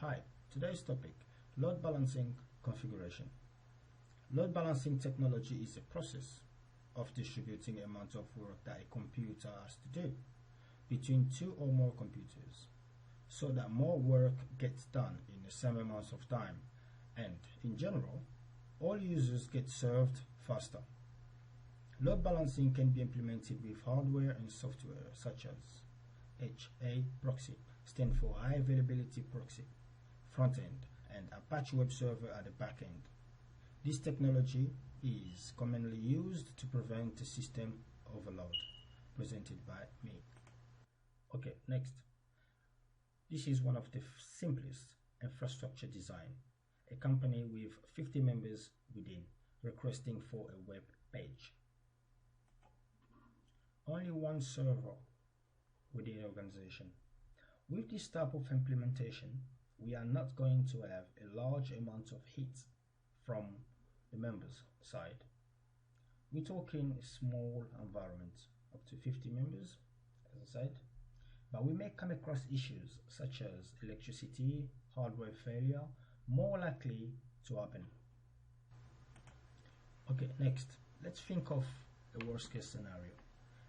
Hi, today's topic, load balancing configuration. Load balancing technology is a process of distributing amount of work that a computer has to do between two or more computers so that more work gets done in the same amount of time and, in general, all users get served faster. Load balancing can be implemented with hardware and software such as HA proxy, stands for High Availability Proxy, front end, and Apache Web Server at the back end. This technology is commonly used to prevent the system overload, presented by me. Okay, next. This is one of the simplest infrastructure design. A company with 50 members within requesting for a web page. Only one server within the organization. With this type of implementation, we are not going to have a large amount of heat from the members side. We're talking a small environment, up to 50 members, as I said, but we may come across issues such as electricity, hardware failure, more likely to happen. Okay, next, let's think of a worst case scenario.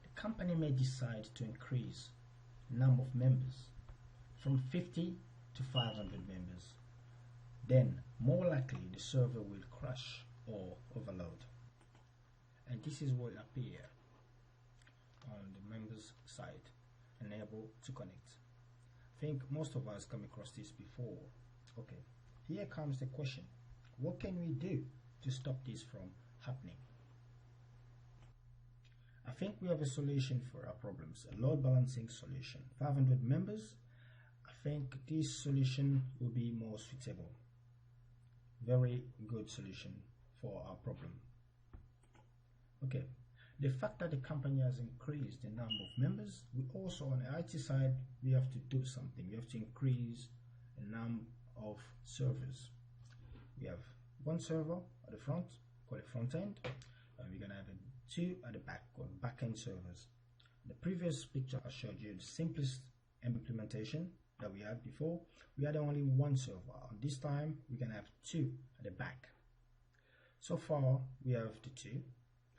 The company may decide to increase the number of members from 50 to 500 members. Then, more likely, the server will crash or overload. And this is what will appear on the members side, unable to connect. I think most of us come across this before. Okay, here comes the question. What can we do to stop this from happening? I think we have a solution for our problems, a load balancing solution. 500 members, I think this solution will be more suitable. Very good solution for our problem. Okay, the fact that the company has increased the number of members, we also on the IT side, we have to do something. We have to increase the number of servers. We have one server at the front, called the front end, and we're gonna have two at the back, called back end servers. In the previous picture I showed you the simplest implementation that we had before. We had only one server. This time we're gonna have two at the back. So far we have the two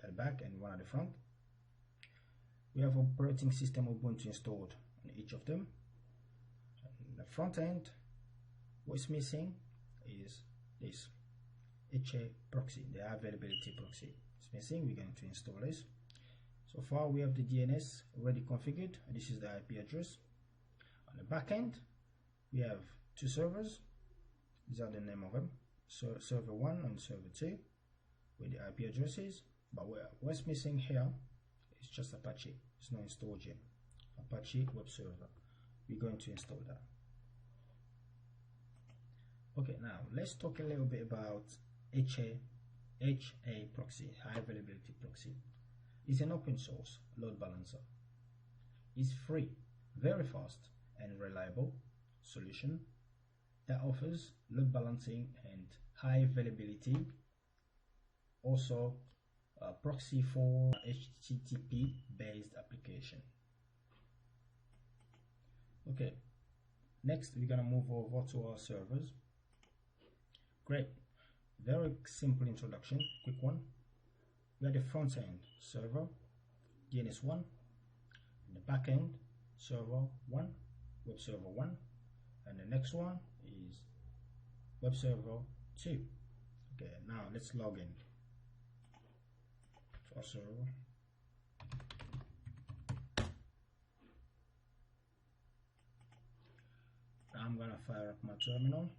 at the back and one at the front. We have operating system Ubuntu installed on each of them. And the front end, what's missing is this HA proxy, the availability proxy. It's missing. We're going to install this. So far we have the DNS already configured. This is the IP address. On the back end, we have two servers. These are the name of them. So server 1 and server 2 with the IP addresses. But what's missing here is just Apache. It's not installed yet. Apache Web Server. We're going to install that. Okay, now let's talk a little bit about HA proxy, High Availability Proxy. It's an open source load balancer. It's free, very fast and reliable solution that offers load balancing and high availability. Also proxy for HTTP based application. Okay, next we're gonna move over to our servers. Great, very simple introduction, quick one. We have the front end server DNS1, and the back end server 1, web server 1, and the next one is web server 2. Okay, now let's log in to our server. I'm gonna fire up my terminal.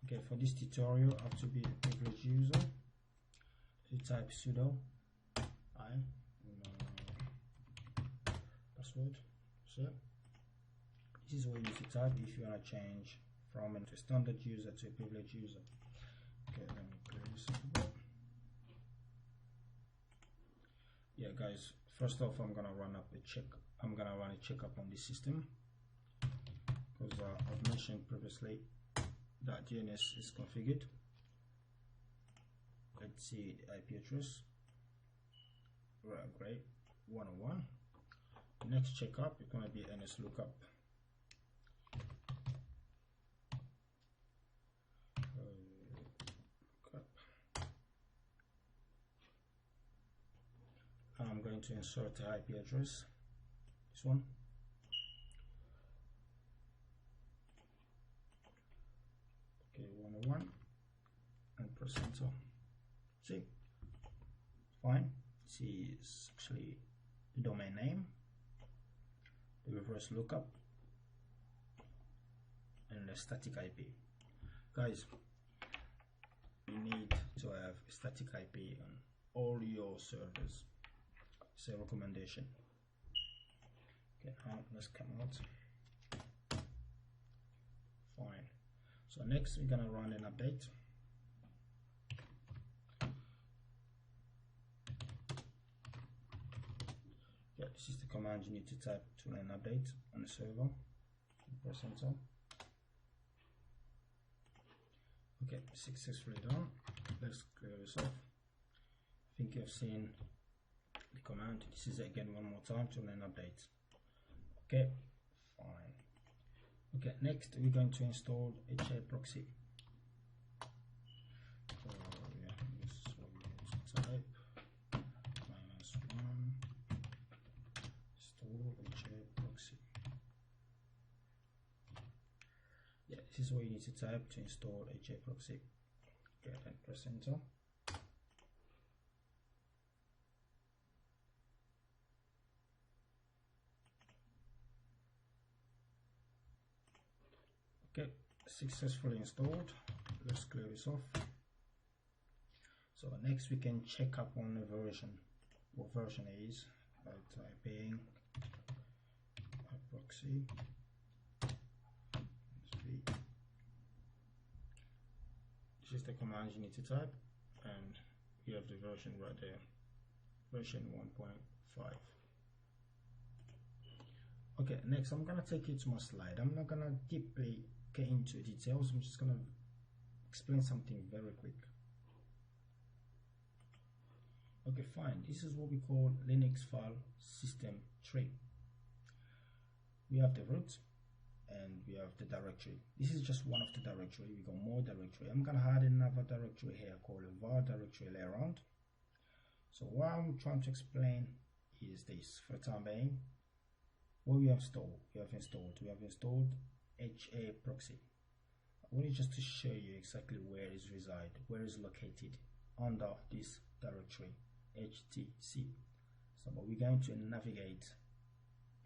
Okay, for this tutorial I have to be a privileged user. You type sudo password. So this is what you need to type if you want to change from a standard user to a privileged user. Okay, let me clear this up. Yeah, guys. First off, I'm gonna run a checkup on this system because I've mentioned previously that DNS is configured. Let's see the IP address. Right, great. 101. Next checkup is going to be NS lookup. I'm going to insert the IP address, this one. Okay, 101, and press enter. See, fine. This is actually the domain name, the reverse lookup, and the static IP. Guys, you need to have a static IP on all your servers. It's a recommendation. Okay, now let's come out. Fine. So next we're gonna run an update. Yeah, this is the command you need to type to run an update on the server. Press enter. Okay, successfully done. Let's clear this off. I think you've seen the command. This is again one more time to run an update. Okay, fine. Okay, next we're going to install HA proxy. So yeah, this is what we need to type. -1 install HA proxy. Yeah, this is what you need to type to install HA proxy. Okay, and press enter. Okay, successfully installed. Let's clear this off. So next we can check up on the version, what version it is, by typing proxy. This is the command you need to type, and you have the version right there, version 1.5. Okay, next I'm gonna take you to my slide. I'm not gonna deeply get into details. I'm just gonna explain something very quick. Okay, fine. This is what we call Linux file system tree. We have the root and we have the directory. This is just one of the directory. We got more directory. I'm gonna add another directory here called a var directory later on. So what I'm trying to explain is this. For the time being, what we have installed, we have installed HA proxy. I want just to show you exactly where it resides, where it's located under this directory HTC. So but we're going to navigate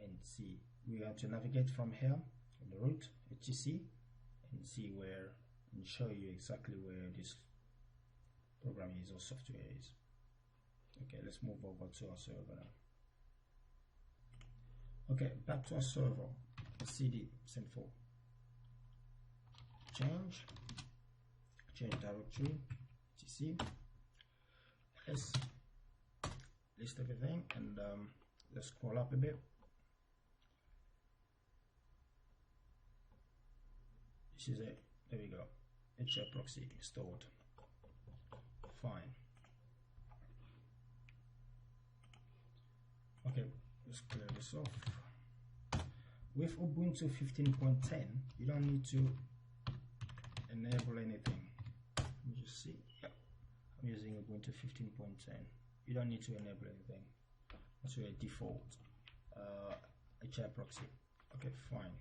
and see. We're going to navigate from here in the root HTC and see where, and show you exactly where this program is or software is. Okay, let's move over to our server now. Okay, back to our server. CD send4 change directory HTC. Let's list everything and let's scroll up a bit. This is it. There we go. HA proxy installed. Fine. Okay, let's clear this off. With Ubuntu 15.10, you don't need to enable anything. Let me just see. Yeah, I'm using Ubuntu 15.10. You don't need to enable anything. That's your default HA proxy. Okay, fine.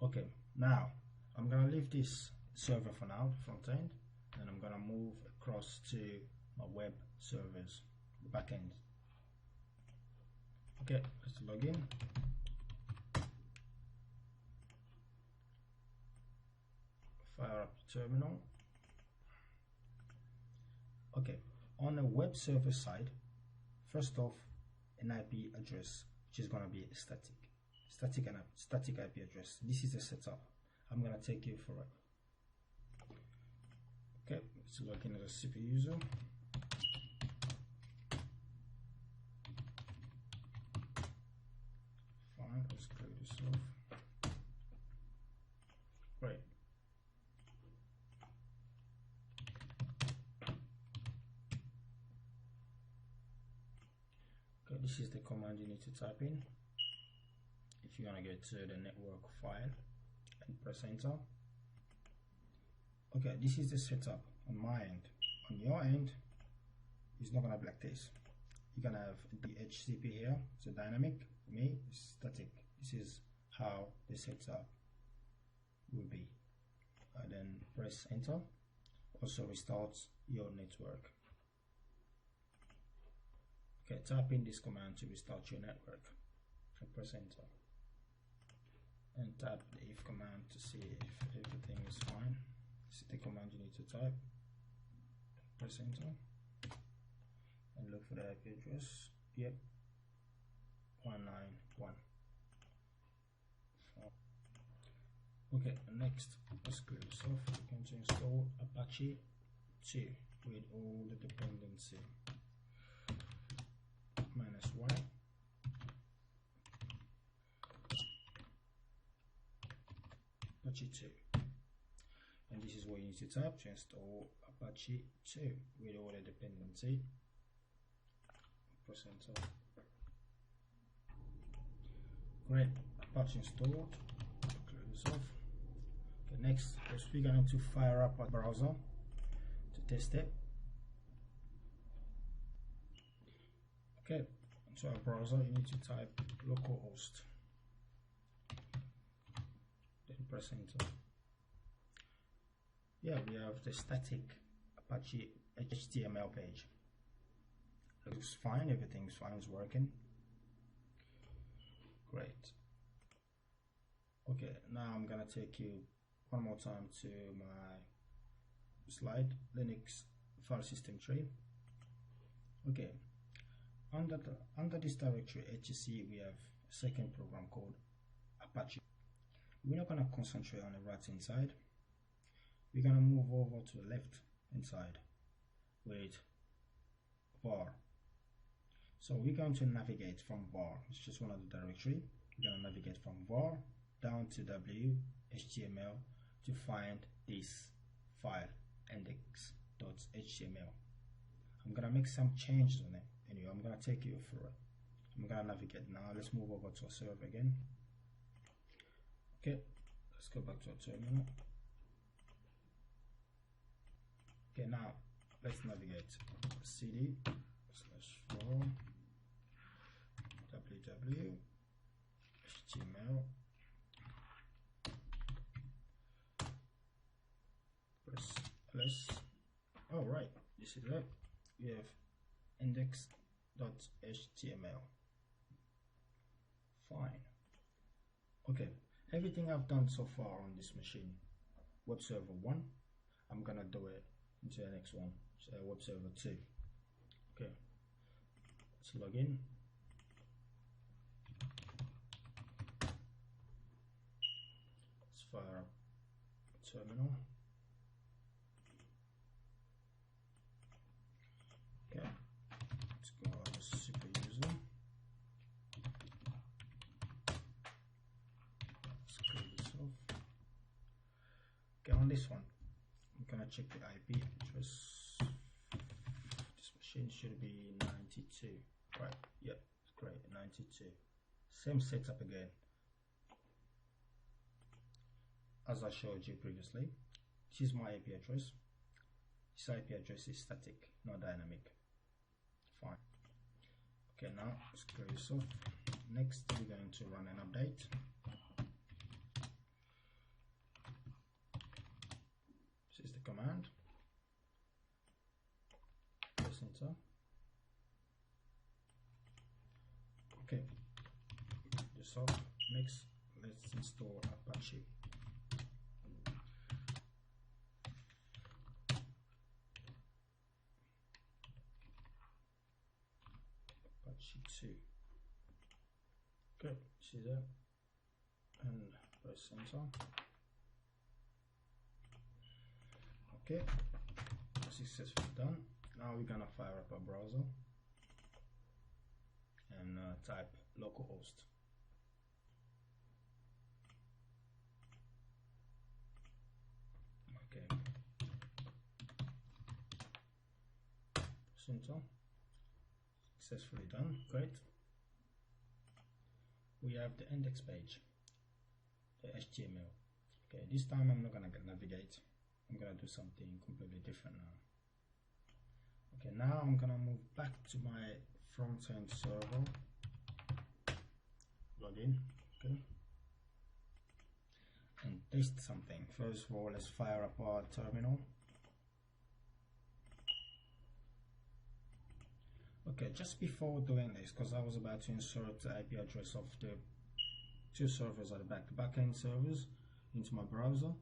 Okay, now I'm gonna leave this server for now, front end, and I'm gonna move across to my web servers, the backend. Okay, let's log in. Fire up the terminal. Okay, on the web server side, first off, an IP address, which is gonna be static IP address. This is the setup. I'm gonna take you for it. Okay, let's log in as a super user. Fine, let's clear this off. Right. this is the command you need to type in if you want to get to the network file, and press enter. Okay, this is the setup on my end. On your end, it's not gonna be like this. You're gonna have the HCP here, so dynamic. For me, it's static. This is how the setup will be. Then press enter. Also restarts your network. Okay, type in this command to restart your network and press enter. And type the if command to see if everything is fine. This is the command you need to type. Press enter and look for the IP address. Yep, 191. Okay, next, let's clear this off. We're going to install Apache 2 with all the dependency. -y. Apache 2. And this is what you need to type to install Apache 2 with all the dependency. Press enter. Great, Apache installed. Clear this off. Okay, next, we're going to fire up our browser to test it. Okay, into our browser, you need to type localhost. Then press enter. Yeah, we have the static Apache HTML page. Looks fine, everything's fine, it's working. Great. Okay, now I'm gonna take you one more time to my slide, Linux file system tree. Okay, under this directory HC, we have a second program called Apache. We're not gonna concentrate on the right hand side. We're gonna move over to the left hand side with var. So we're going to navigate from var, it's just one of the directory. We're going to navigate from var down to html to find this file index.html. I'm going to make some changes on it. Anyway, I'm going to take you through it. I'm going to navigate now. Let's move over to our server again. Okay, let's go back to our terminal. Okay, now let's navigate cd/var www.html, press ls. Oh right, this is it. We have index.html. Fine. Okay, everything I've done so far on this machine, web server 1, I'm gonna do it into the next one, so web server 2. Okay, let's log in. Let's fire up terminal. Okay, let's go as super user. Let's clear this off. Okay, on this one, I'm gonna check the IP address. This machine should be 92. Right, yep, great, 92. Same setup again as I showed you previously. This is my IP address. This IP address is static, not dynamic. Fine. Okay, now let's clear this off. Next, we're going to run an update. This is the command. Press enter. Okay, this off. Next, let's install Apache. Apache 2. Okay, see that, and press enter. Okay, successfully done. Now we're gonna fire up our browser and type localhost. Okay, press enter. Successfully done. Great. we have the index page, the HTML. Okay, this time I'm not gonna navigate. I'm gonna do something completely different now. Okay, now I'm gonna move back to my front-end server, log in, okay, and test something. First of all, let's fire up our terminal. Okay, just before doing this, because I was about to insert the IP address of the two servers at the back, the backend servers, into my browser,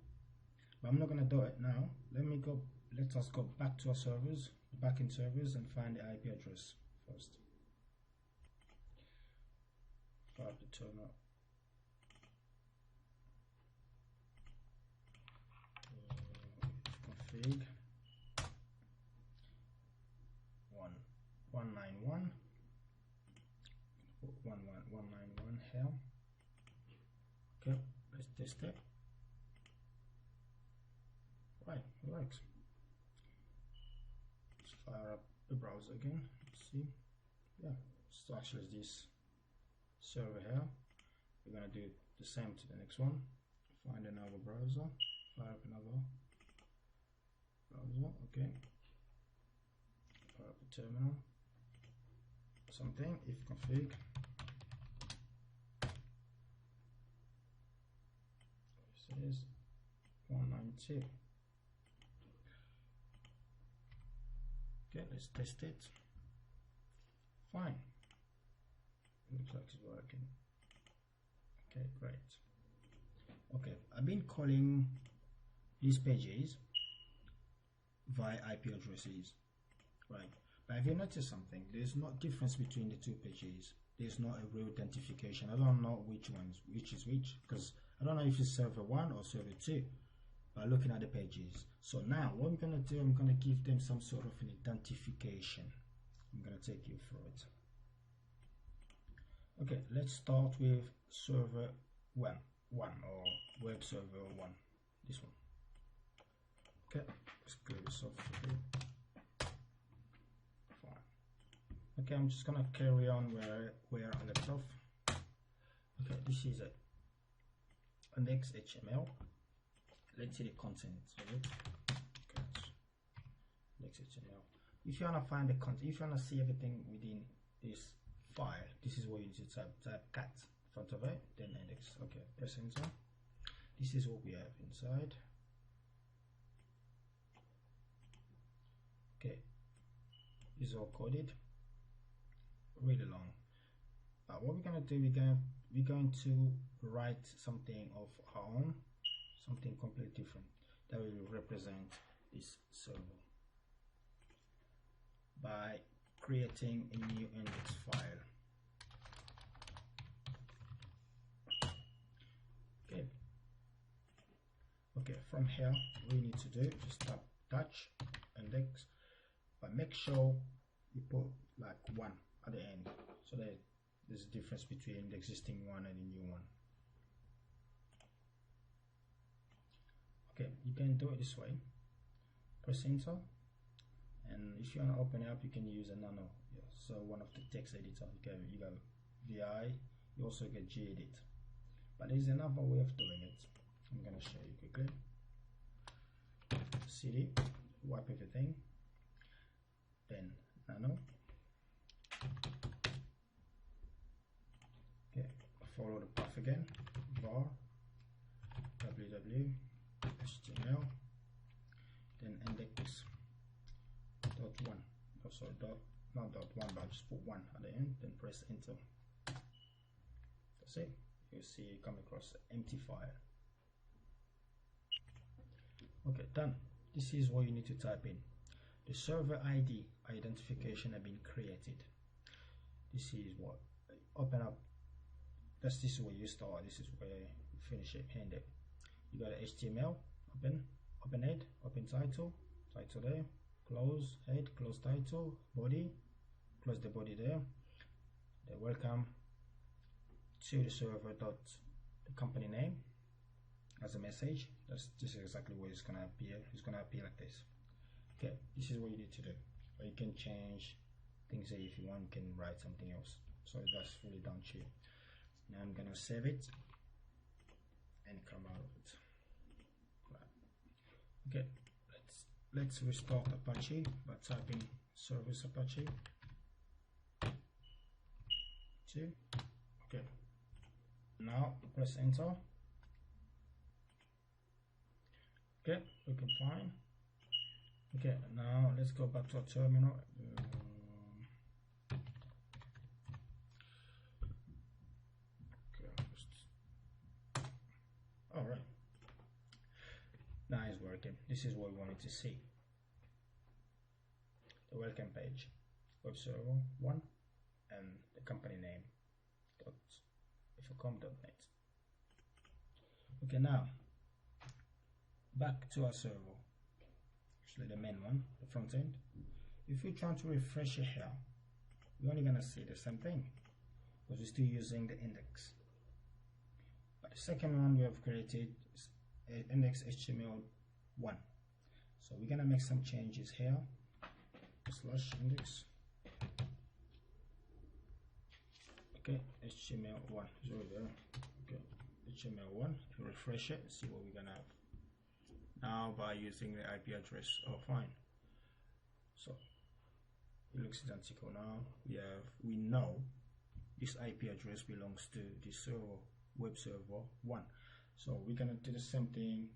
but I'm not going to do it now. Let us go back to our servers, the backend servers, and find the IP address first. Fire up the terminal. Config 191. Put 191 here. Okay, let's test it. Right, it works. Let's fire up the browser again. Let's see. Yeah, so actually this server here. We're gonna do the same to the next one. Find another browser. Fire up another browser. Okay. Fire up the terminal. Something if config. This is 192. Okay, let's test it. Fine. Looks like it's working. Okay, great. Okay, I've been calling these pages via IP addresses, right? But have you noticed something? There's no difference between the two pages. There's not a real identification. I don't know which is which, because I don't know if it's server 1 or server 2 by looking at the pages. So now what I'm going to do, I'm going to give them some sort of an identification. I'm going to take you through it. Okay, let's start with server 1 or web server 1, this one. Okay, let's clear this off a bit. Fine. Okay, I'm just gonna carry on where I left off. Okay, this is it. Index HTML. Let's see the contents of it. Okay, index HTML. If you wanna find the content, if you wanna see everything within this file, this is what you need to type cat in front of it, then index. Okay, press enter. This is what we have inside. Okay, this is all coded, really long. What we're gonna do, we're going to write something of our own, something completely different that will represent this server by creating a new index file. Okay. Okay, from here, we need to do just tap touch index, but make sure you put like 1 at the end, so that there's a difference between the existing one and the new one. Okay, you can do it this way. Press enter, and if you want to open it up, you can use a nano. Yeah, so one of the text editor. You got VI. You also get gedit. But there's another way of doing it. I'm gonna show you quickly. CD, wipe everything. Then nano. Okay, follow the path again. var www html, then index dot 1. Oh, sorry, not dot 1, but just put 1 at the end. Then press enter. That's it. You see you come across an empty file. Okay, done. This is what you need to type in. The server ID identification have been created. This is what open up. This is where you start. This is where you finish it. End it. You got a HTML. Open head. Open title. Title there. Close head. Close title. Body. Close the body there. Then welcome to the server dot the company name as a message. This is exactly what it's gonna appear. It's gonna appear like this. Okay, this is what you need to do. Or you can change things here if you want. You can write something else. So that's really down to you. Now I'm gonna save it and come out of it. Right. Okay, let's restart Apache by typing service Apache 2. Okay, now press enter. Okay, looking fine. Okay, now let's go back to our terminal. All right, now it's working. This is what we wanted to see. The welcome page, web server 1, and the company name .ifacom.net. Okay, now back to our server, actually the main one, the front end. If we're trying to refresh it here, we're only gonna see the same thing because we're still using the index. But the second one we have created is index HTML1. So we're gonna make some changes here. /index. Okay, HTML1 is over there. Okay, HTML1. If you refresh it, see what we're gonna have now by using the IP address. Oh, fine. So it looks identical now. We know this IP address belongs to the server, web server 1. So we're gonna do the same thing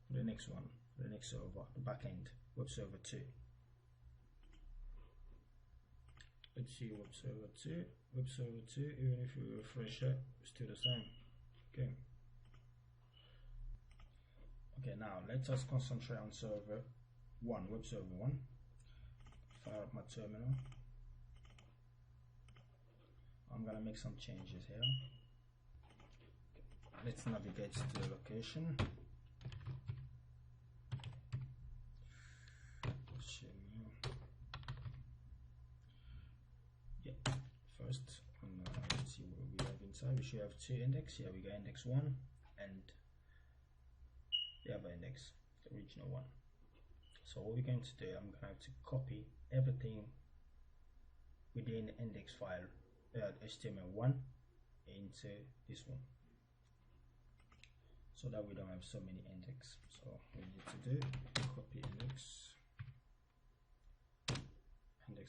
for the next one, for the next server, the backend, web server 2. Let's see web server 2. Web server 2, even if you refresh it, it's still the same. Okay. Okay, now let us concentrate on server 1, web server 1. Fire up my terminal. I'm gonna make some changes here. Let's navigate to the location. Yeah, first, let's see what we have inside. We should have 2 index. Here we got index 1 and the other index, the original one. So what we're going to do, I'm gonna have to copy everything within the index file, HTML1, into this one, so that we don't have so many index. So what we need to do, copy index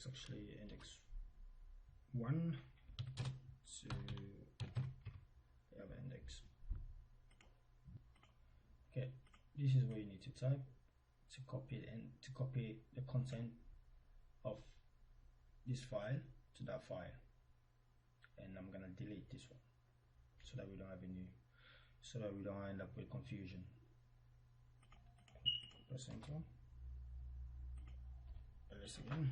actually index 1 to the other index. Okay, this is what you need to type to copy the content of this file to that file, and I'm gonna delete this one so that we don't have any, so that we don't end up with confusion. Press enter. Ls again.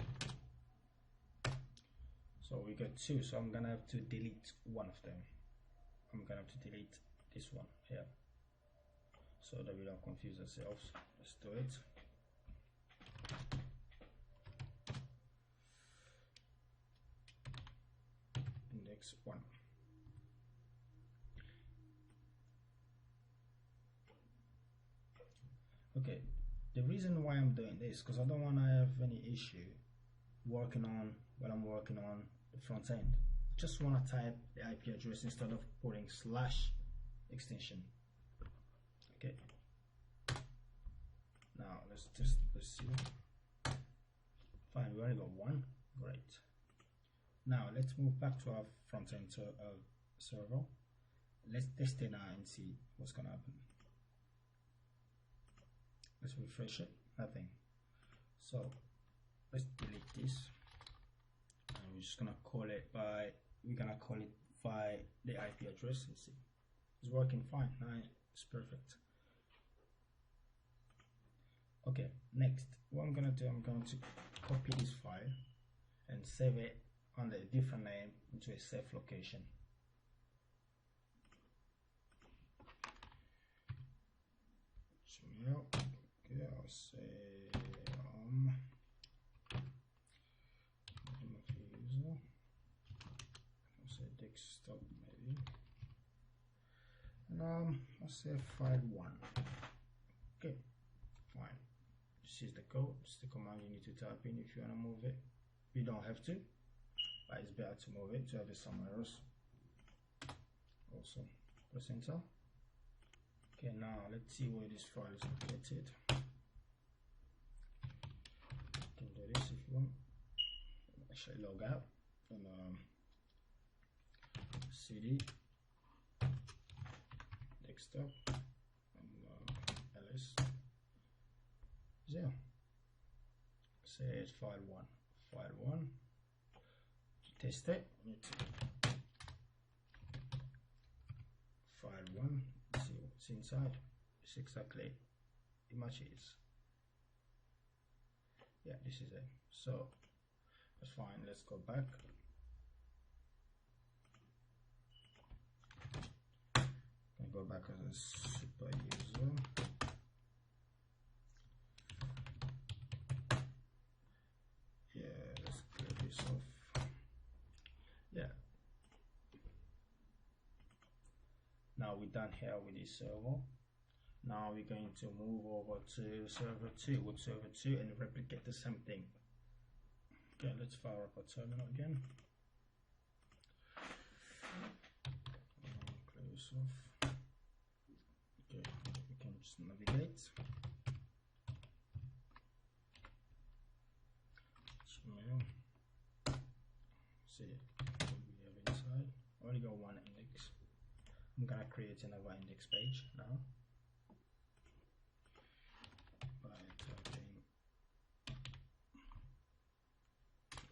So we got 2, so I'm gonna have to delete one of them. I'm gonna have to delete this one here so that we don't confuse ourselves. Let's do it. Index 1. Okay, the reason why I'm doing this because I don't want to have any issue working on what I'm working on the front end. Just want to type the IP address instead of putting / extension. Okay. Now let's see. Fine, we only got 1. Great. Now let's move back to our front end server. Let's test it now and see what's gonna happen. Let's refresh it. Nothing. So let's delete this, and we're just gonna call it by the IP address and see. It's working fine. Now it's perfect. Okay, next what I'm gonna do, I'm going to copy this file and save it under a different name into a safe location. Okay, I'll say name of user. I'll say desktop maybe, and I'll say file 1. Okay, fine. This is the code. This is the command you need to type in if you want to move it. You don't have to, but it's better to move it to have it somewhere else. also. Press enter. Okay, now let's see where this file is located. You can do this if you want. Actually log out and cd desktop and ls there. Say it's file 1. Test it. File 1. See what's inside. It's exactly it matches. Yeah, this is it. So that's fine. Let's go back. I go back as a super user. Yeah, let's clear this off. Yeah. Now we're done here with this server. Now we're going to move over to server 2 with server 2 and replicate the same thing. Okay, let's fire up our terminal again. Close this off. Okay, we can just navigate. See what we have inside. I only got one index. I'm gonna create another index page now by typing,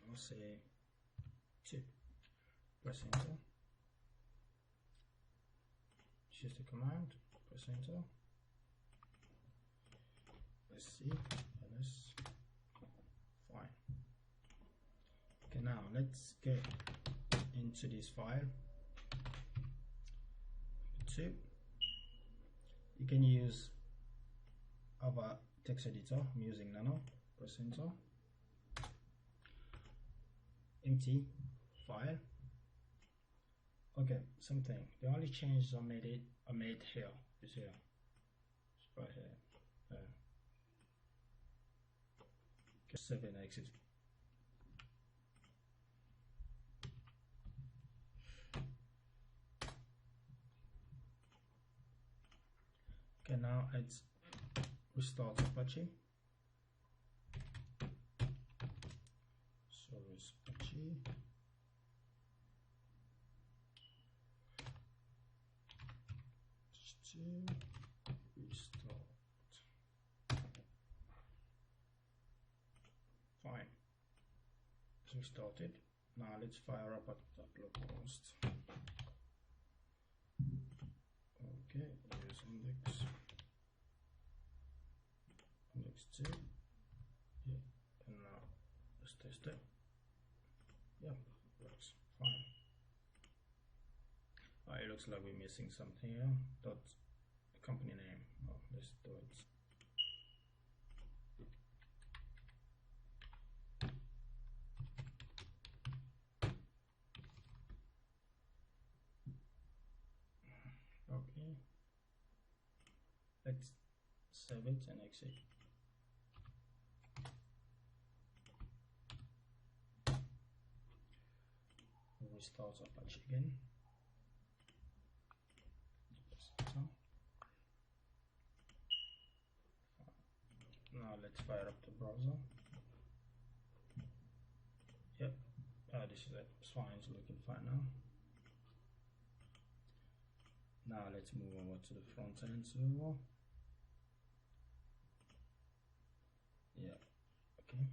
I'll say 2. Press enter. Choose the command. Press enter. Let's see. Ls. Fine. Okay, now let's get into this file. 2. You can use other text editor. I'm using Nano. Press enter. Empty file. Okay, something. The only changes I made here is here. It's right here. Save and exit. Okay, now let's restart Apache. So it's Apache. Restart. Fine. It's restarted. Now let's fire up at localhost. Okay, here's index 2. Yeah, and now let's test it. Yeah, works fine. It looks like we're missing something here. Dot company name. Oh, let's do it. Okay. Let's save it and exit. Restart Apache again. Now let's fire up the browser. Yep, this is it. It's fine. It's looking fine now. Now let's move over to the front end server. Yeah, okay.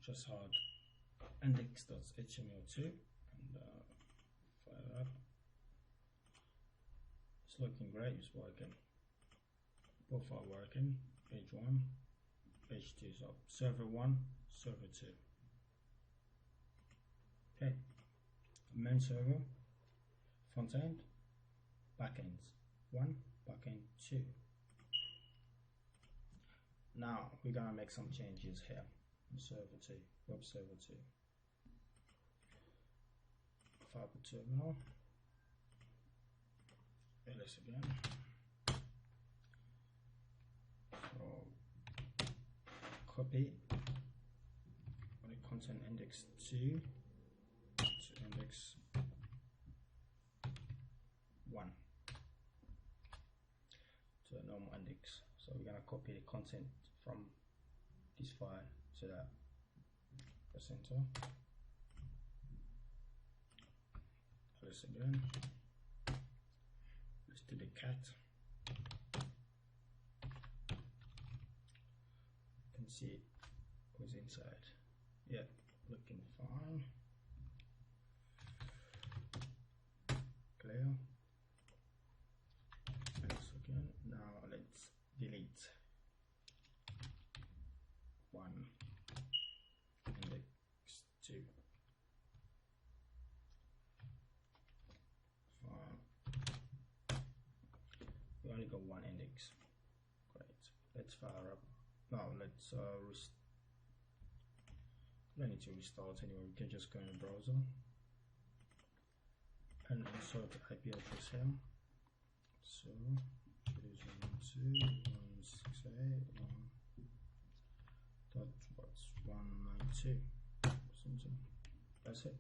Just hard index.html2 and fire up. It's looking great. It's working. Both are working. Page 1, page 2 is up. Server 1, server 2. Okay. Main server, front end, back ends 1, back end 2. Now we're gonna make some changes here in server 2, web server 2. Fiber terminal. ls again. Copy on the content index 2 to index So we're gonna copy the content from this file, so that press enter. Press again. Let's do the cat. You can see what's inside. Yeah, looking fine. Clear. Let's again. Now let's delete one, index 2, 5. We only got one index. Great. Let's fire up. Now let's we don't need to restart anyway. We can just go in the browser and insert the IP address here. So it is 192.168.192. That's it.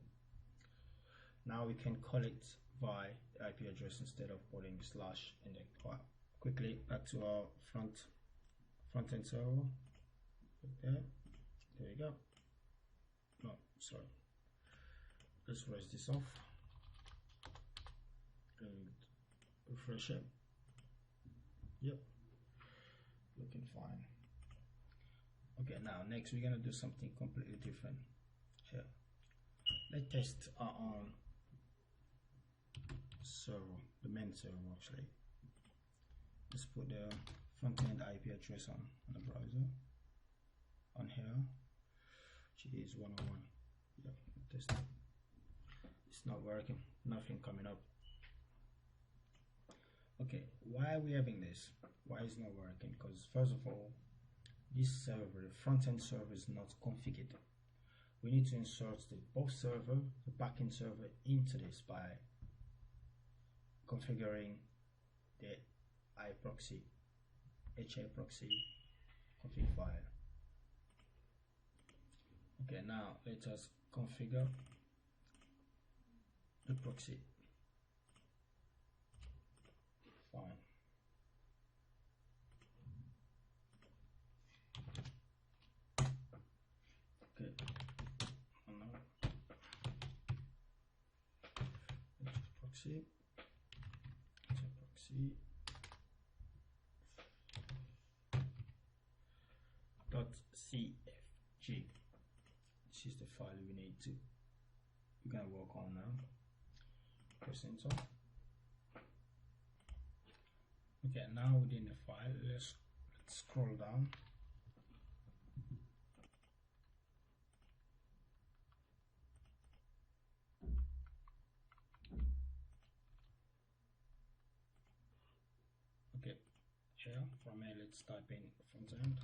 Now we can call it by the IP address instead of putting slash index. Well, quickly back to our front end server. There we go. No, sorry. Let's erase this off and refresh it. Yep, looking fine. Okay, now next we're gonna do something completely different here. Let's test our own server, the main server actually. Let's put the front end IP address on the browser on here, which is 101. Yep, test it. It's not working, nothing coming up. Okay, why are we having this? Why is it not working? Because first of all, this server, the front-end server, is not configured. We need to insert the both server, the backend server, into this by configuring the iProxy, HAProxy config file. Okay, now let us configure the proxy. Fine. Okay. Now proxy. Proxy. .cfg. This is the file we need to. We're gonna work on now. Press enter. Okay, now within the file, let's scroll down. Okay, here from here, let's type in front end.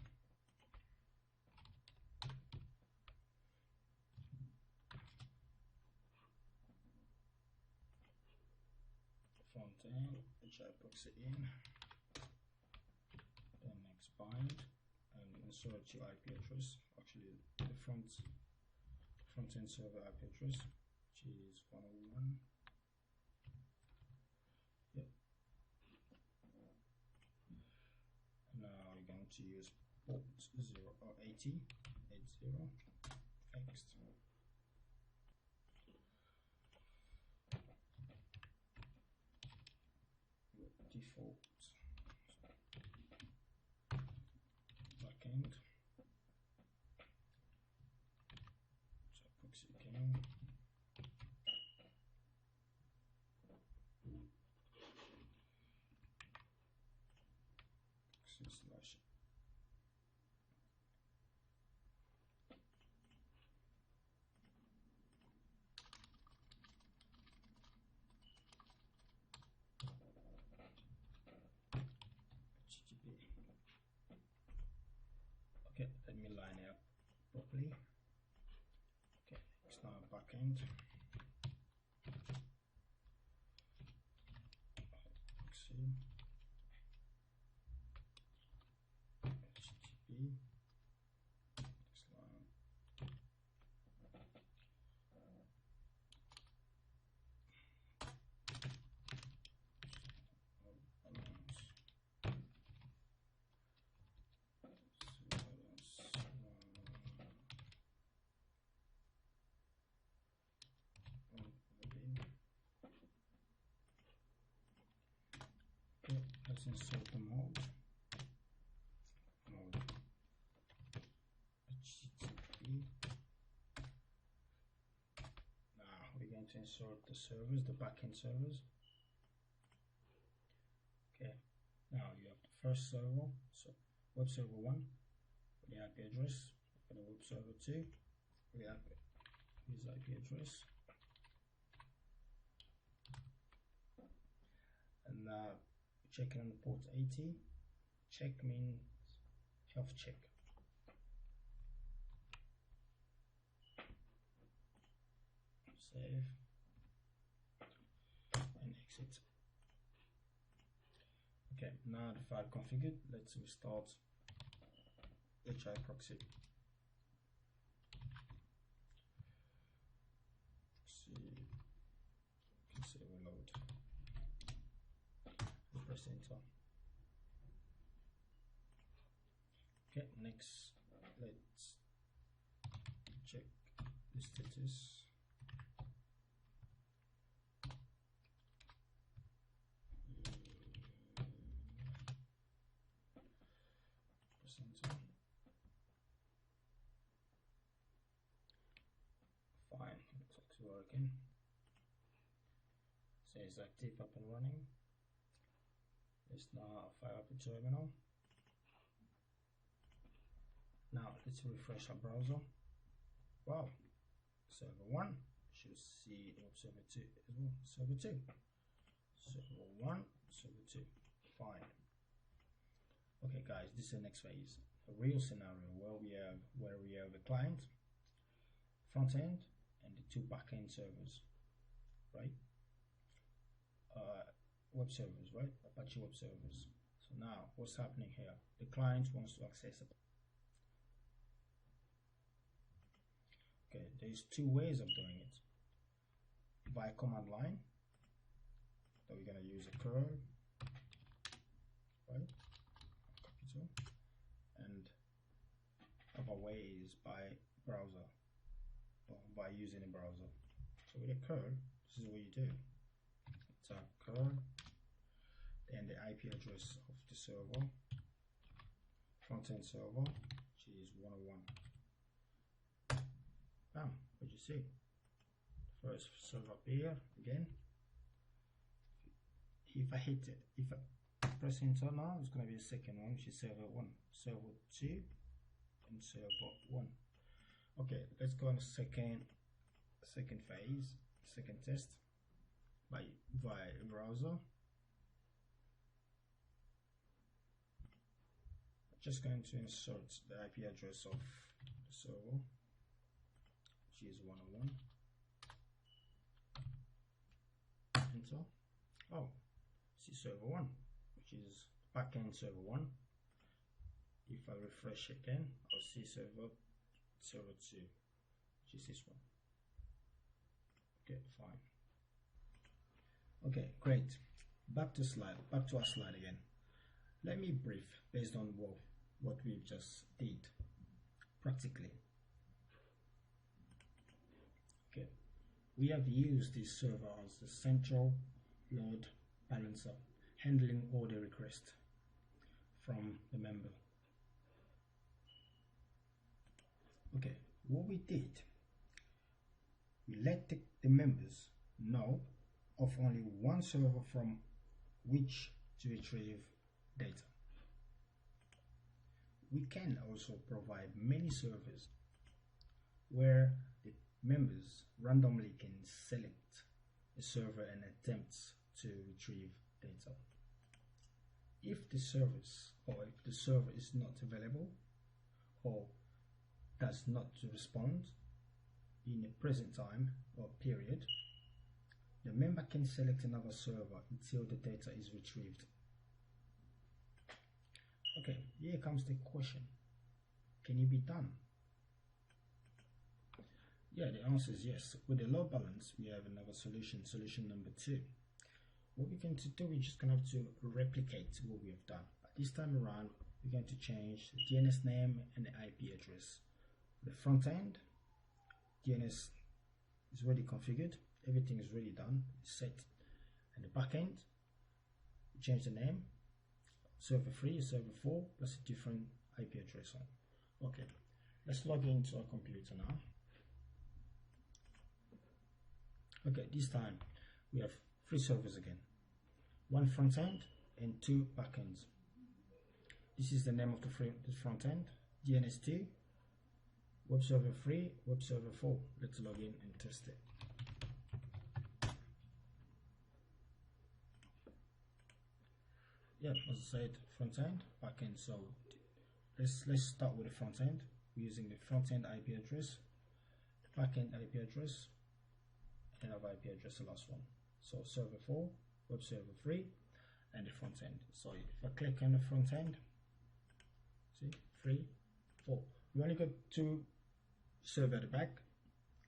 Front end, HAProxy in. Then next bind and insert your IP address. Actually, the front end server IP address, which is 101. Yep. Now we're going to use port 80. Next. Default backend. So proxy again. Proxy slash. Okay, let me line it up properly. Okay, it's now backend. See. HTTP. Next line. let's insert the mode HTTP. Now we're going to insert the servers, the backend servers. Okay, now you have the first server, so web server 1 with the IP address, for the web server 2 with the IP address, and checking on the port 80. Check means health check. Save and exit. Okay, now the file configured. Let's restart HI proxy. Say reload. Press enter. Okay, next let's check the status. Press enter. Fine, looks like it's working. Says active, up and running. Let's now fire up the terminal. Now let's refresh our browser. Wow, server 1 should see web server 2 as well. Server 2, server 1, server 2. Fine. Okay, guys, this is the next phase. A real scenario where we have a client, front end, and the 2 backend servers, right? Web servers, right? Apache web servers. So now what's happening here? The client wants to access it. Okay, there's 2 ways of doing it. Via command line, so we're going to use a curl, right? Capital. And other way is by browser, or by using a browser. So with a curl, this is what you do. Type curl, then the IP address of the server, front-end server, which is 101. Bam, what you see? First server up here again. If I hit it, if I press enter now, it's going to be the second one, which is server 1, server 2, and server 1. Okay, let's go on the second phase, second test. Via browser. Just going to insert the IP address of the server, which is 101. Enter. Oh, see server 1, which is backend server 1. If I refresh again, I'll see server 2, which is this one. Okay, fine. Okay, great. Back to our slide again. Let me brief based on what we've just did practically. Okay, we have used this server as the central load balancer, handling all the requests from the member. Okay, what we did, we let the members know of only one server from which to retrieve data. We can also provide many servers where the members randomly can select a server and attempt to retrieve data. If the service or if the server is not available or does not respond in a present time or period, the member can select another server until the data is retrieved. Okay, here comes the question. Can it be done? Yeah, the answer is yes. With the load balance, we have another solution, solution number 2. What we're going to do, we're just going to have to replicate what we have done. But this time around, we're going to change the DNS name and the IP address. The front end, DNS is already configured. Everything is already done, it's set. And the back end, we change the name server 3, server 4, plus a different IP address on. Okay, let's log into our computer now. Okay, this time we have 3 servers again, 1 front end and 2 backends. This is the name of the front end, DNS2, web server 3, web server 4. Let's log in and test it. Yeah, as I said, front end, back end. So let's start with the front end. We're using the front end IP address, back end IP address, and our IP address, the last one. So server 4, web server 3, and the front end. So if I click on the front end, see, 3, 4. We only got 2 server at the back.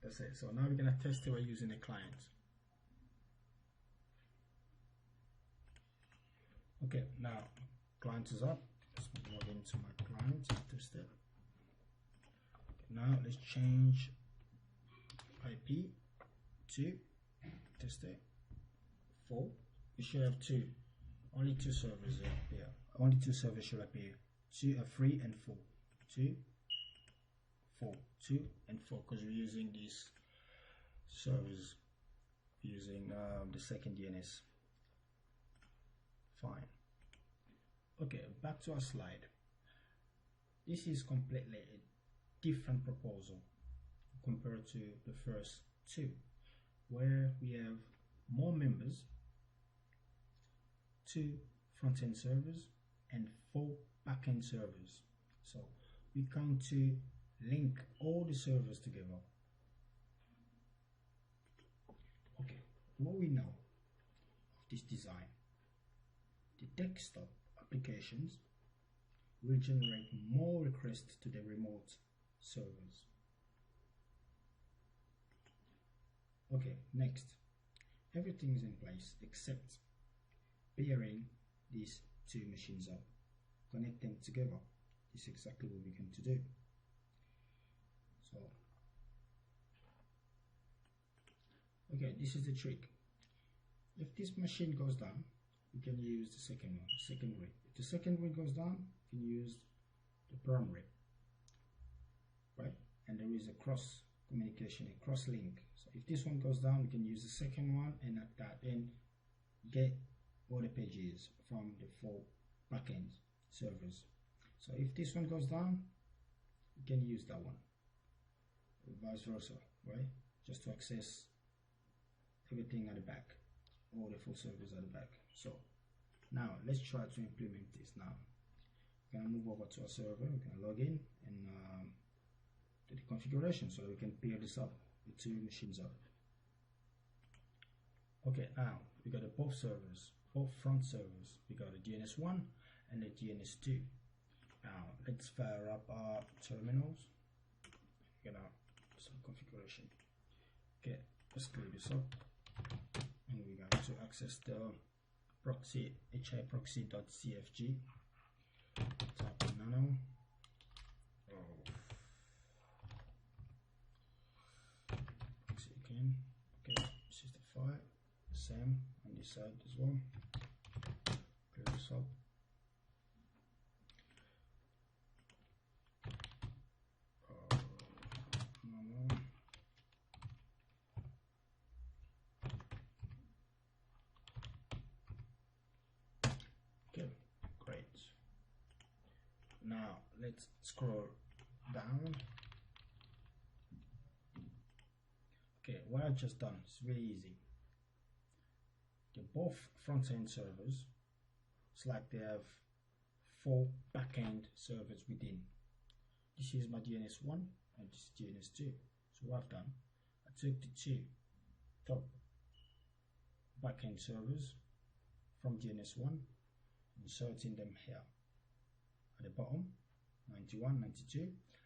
That's it. So now we're gonna test it by using a client. Okay, now client is up. Let's log into my client and test it. Okay, now let's change IP to test it. 4. We should have 2. Only 2 servers appear. Only 2 servers should appear. 2 are 3 and 4. 2, 4, 2 and 4, because we're using these servers using the second DNS. Fine. Okay, back to our slide. This is completely a different proposal compared to the first 2, where we have more members, 2 front-end servers and 4 back-end servers. So we're going to link all the servers together. Okay, what we know of this design: the desktop applications will generate more requests to the remote servers. Okay, next, everything is in place except pairing these 2 machines up, connect them together. This is exactly what we're going to do. So, okay, this is the trick. If this machine goes down, you can use the second one, secondary. If the second one goes down, you can use the primary, right? And there is a cross communication, a cross link. So if this one goes down, you can use the second one, and at that end get all the pages from the 4 backend servers. So if this one goes down, you can use that one, vice versa, right? Just to access everything at the back, all the 4 servers at the back. So now let's try to implement this. Now we're gonna move over to our server. We're gonna log in and do the configuration so we can pair this up, the 2 machines up. Okay, now we got both servers, both front servers. We got a DNS1 and a DNS2. Now let's fire up our terminals. We're gonna do some configuration. Okay, let's clear this up, and we're going to access the proxy hiproxy.cfg. Type in nano. Proxy again. Okay, this is the file. Same on this side as well. Clear this up. Okay, great. Now let's scroll down. Okay, what I've just done is really easy. Both front-end servers, it's like they have 4 back-end servers within. This is my DNS1 and this is DNS2. So what I've done, I took the 2 top back-end servers from DNS1, inserting them here at the bottom, 91, 92,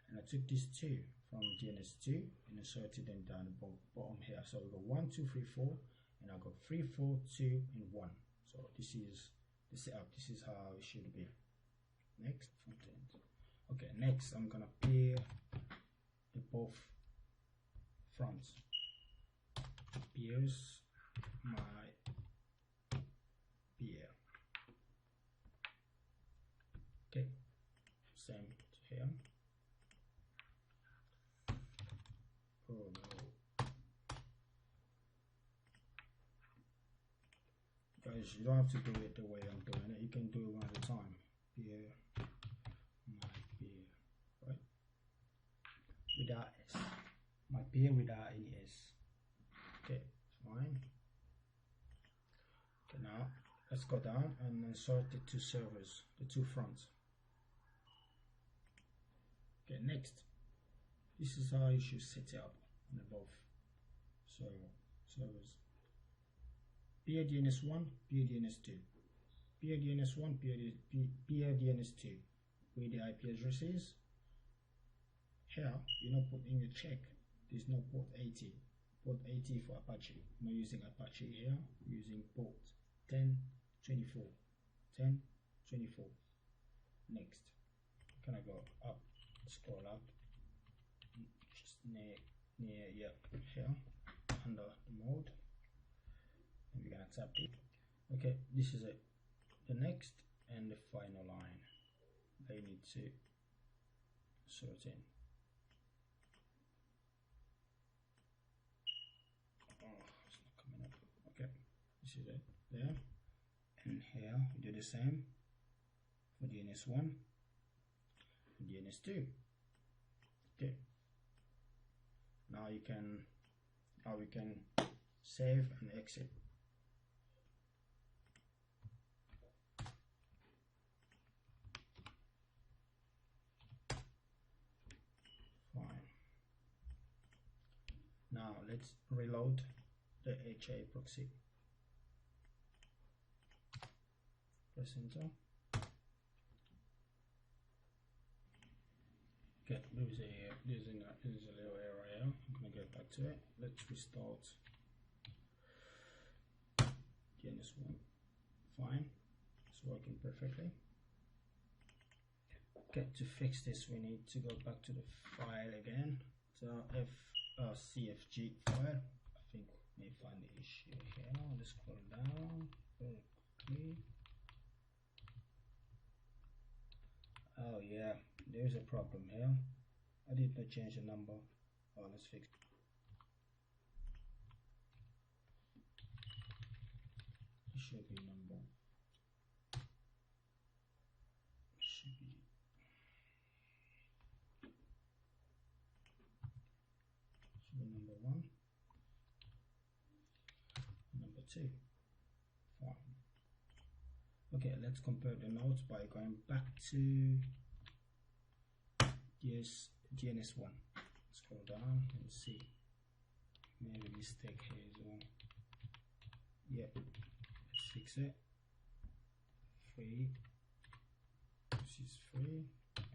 and I took these 2 from DNS2 and inserted them down the bottom here. So we got 1, 2, 3, 4. And I'll go 3, 4, 2, and 1. So this is the setup. This is how it should be. Next, front end. Okay, next I'm gonna pair the both fronts. Pairs my pair. is you don't have to do it the way I'm doing it. You can do it one at a time. Peer, my peer, right? Without S. My peer without any S. Okay, fine. Okay, now let's go down and insert the two servers, the two fronts. Okay, next. This is how you should set it up on above servers. Peer DNS1, peer DNS2. Peer DNS1, peer DNS2. Where the IP address is. Here, you're not putting a check. There's no port 80. Port 80 for Apache. I'm not using Apache here. I'm using port 1024. 1024. Next. Can I go up? Scroll up. Just near here under the mode. And we're gonna tap it. Okay, this is it. The next and the final line. I need to sort in. Oh, it's not coming up. Okay, this is it there. And here we do the same for DNS1 and DNS2. Okay. Now we can save and exit. Fine. Now let's reload the HA proxy. Press enter. Okay, there's a little error here. I'm gonna get back to it. Let's restart DNS1. Fine, it's working perfectly. Okay, to fix this we need to go back to the file again. So CFG file. I think we may find the issue here. Let's scroll down very quickly. Oh yeah, there's a problem here. I did not change the number. Oh, let's fix it. It should be number. Should be number 1, number 2. Fine. Okay, let's compare the nodes by going back to DNS1. Scroll down and see. Maybe a mistake here as well. Yep, let's fix it. 3. This is 3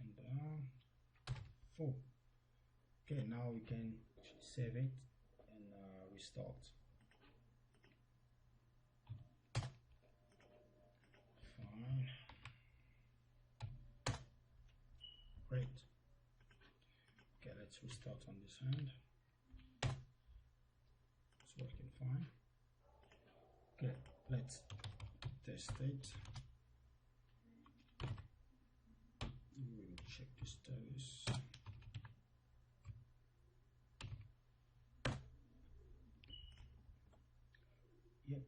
and down 4. Okay, now we can save it and restart. Fine. Great. Okay, let's restart on this end. It's working fine. Okay, let's test it. We'll check the status. Yep,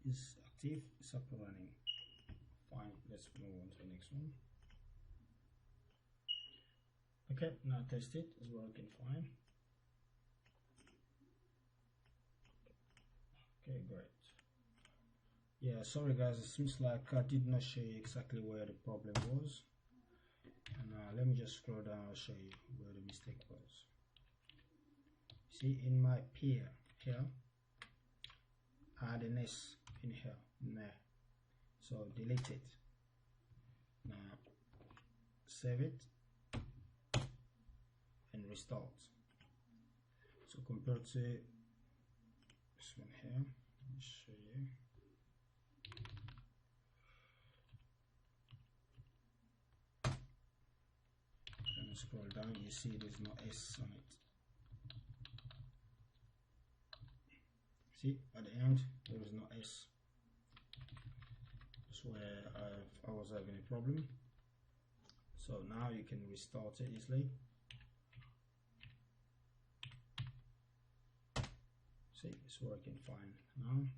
it's active, it's up and running. Fine, let's move on to the next one. Okay, now test it, it's working fine. Okay, great. Yeah, sorry guys, it seems like I did not show you exactly where the problem was. And let me just scroll down, I'll show you where the mistake was. See, in my peer here, I had an S in here, in there. So delete it. Now save it and restart. So compared to this one here, let me show you. When you scroll down, you see there's no S on it. See, at the end there is no S. That's where I was having a problem. So now you can restart it easily. See, it's working fine now.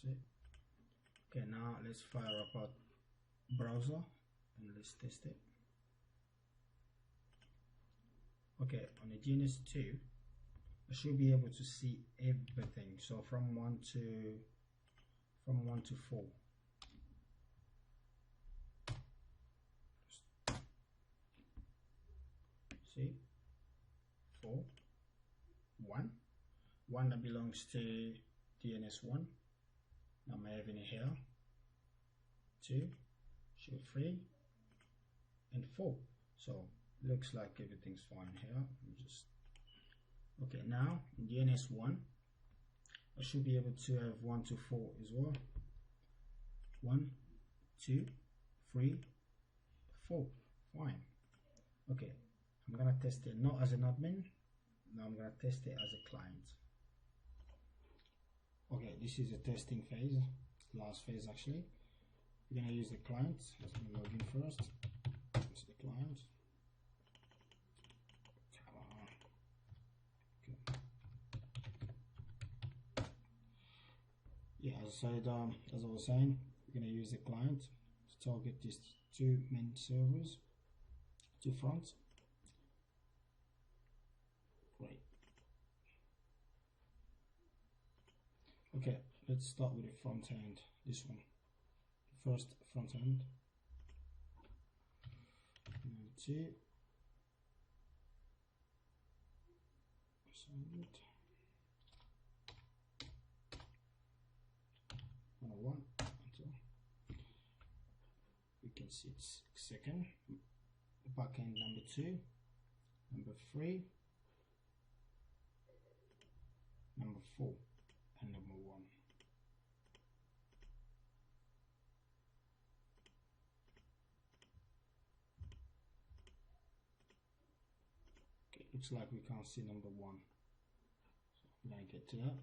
See, Okay, now let's fire up our browser and let's test it. Okay, on the DNS2 I should be able to see everything, so from 1 to 4. See, 4, 1 that belongs to DNS1. Now I'm having it here. 2, show 3, and 4. So looks like everything's fine here. Okay, now in DNS1 I should be able to have 1 to 4 as well. 1, 2, 3, 4. Fine. Okay, I'm gonna test it not as an admin. Now I'm gonna test it as a client. Okay, this is the testing phase, last phase actually. We're gonna use the client. Let me log in first. It's the client. Yeah, as I was saying, we're going to use the client to target these 2 main servers, 2 fronts. Great. Okay, let's start with the front end. This one, first front end. 2. One until we can see it's second, backend number 2, number 3, number 4, and number 1. Okay, looks like we can't see number 1. So I'm gonna get to that.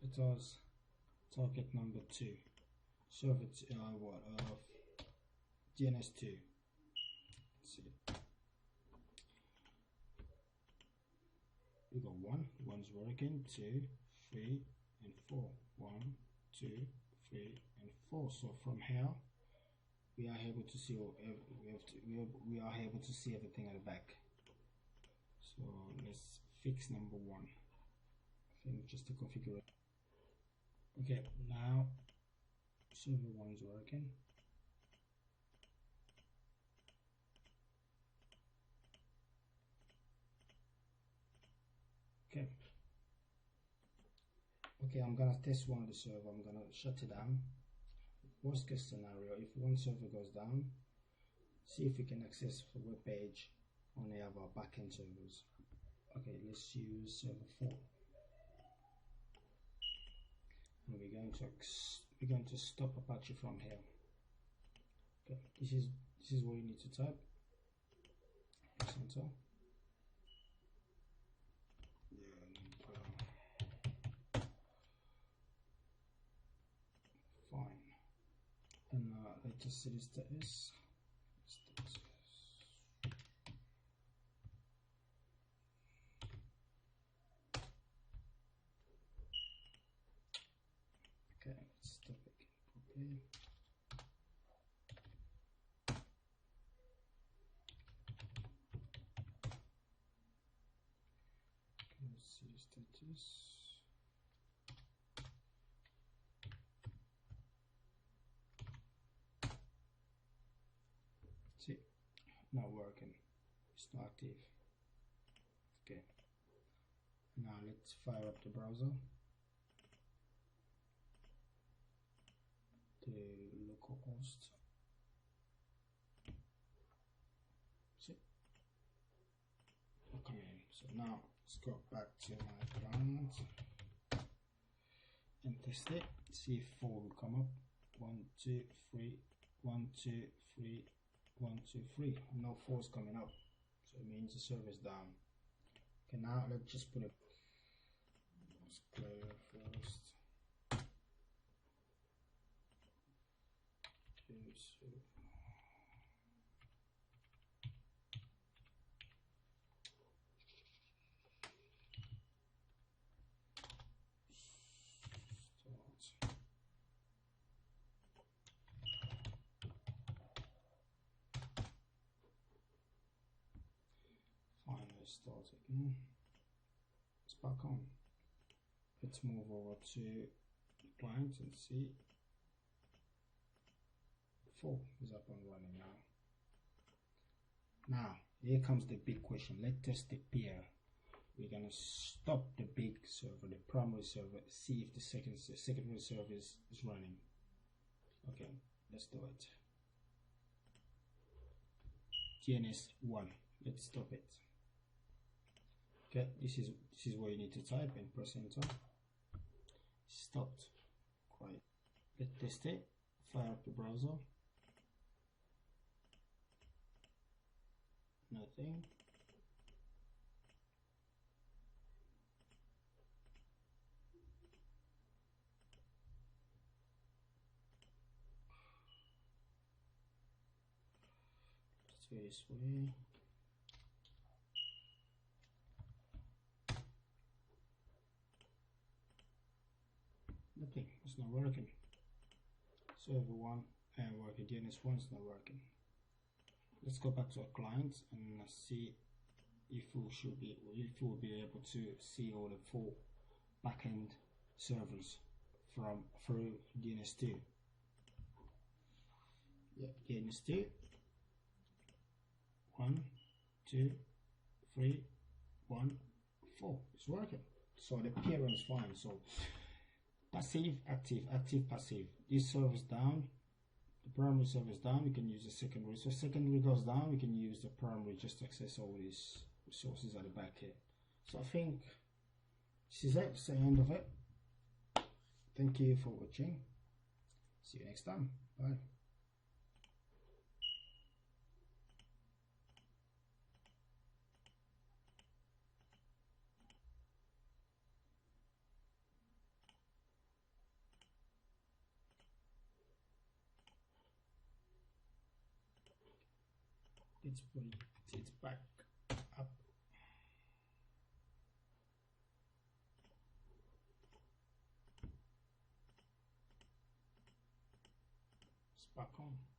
It was target number 2, server DNS2. Let's see. We got 1's working, 2, 3, and 4. 1, 2, 3, and 4. So from here, we are able to see we are able to see everything at the back. So let's fix number 1. I think just to configure it. Okay, now server 1 is working. Okay, I'm gonna test one of the server. I'm gonna shut it down. Worst case scenario, if one server goes down, see if we can access the web page on any of our backend servers. Okay, let's use server 4. And we're going to stop Apache from here. Okay, this is what you need to type. Press enter. Fine. And let's just see the status. Okay, let's stop it properly. Let's see the status. See, not working. It's not active. Okay. Now let's fire up the browser. The localhost. See, I'll come in. So now let's go back to my client and test it. See if 4 will come up. 1, 2, 3, 1, 2, 3, 1, 2, 3. No 4's coming up, so it means the server's down. Okay, now let's just put it. Let's clear first. let's start again. It's back on. Let's move over to the client and see. 4 is up and running now. Now here comes the big question. Let's test the peer. We're gonna stop the big server, the primary server, see if the secondary server is running. Okay, let's do it. DNS1. Let's stop it. Okay, this is where you need to type and press enter. Stopped. Quiet. Let's test it. Fire up the browser. Nothing. Let's go this way. Nothing. It's not working. Server 1 and working. DNS1 is not working. Let's go back to our client and see if we'll be able to see all the 4 backend servers through DNS2. Yeah, DNS2. 1, 2, 3, 1, 4. It's working. So the peer runs fine. So passive, active, active, passive. This server's down. The primary server is down, we can use the secondary. So secondary goes down, we can use the primary just to access all these resources at the back here. So I think this is it. It's the end of it. Thank you for watching. See you next time. Bye. It's back up. It's back on.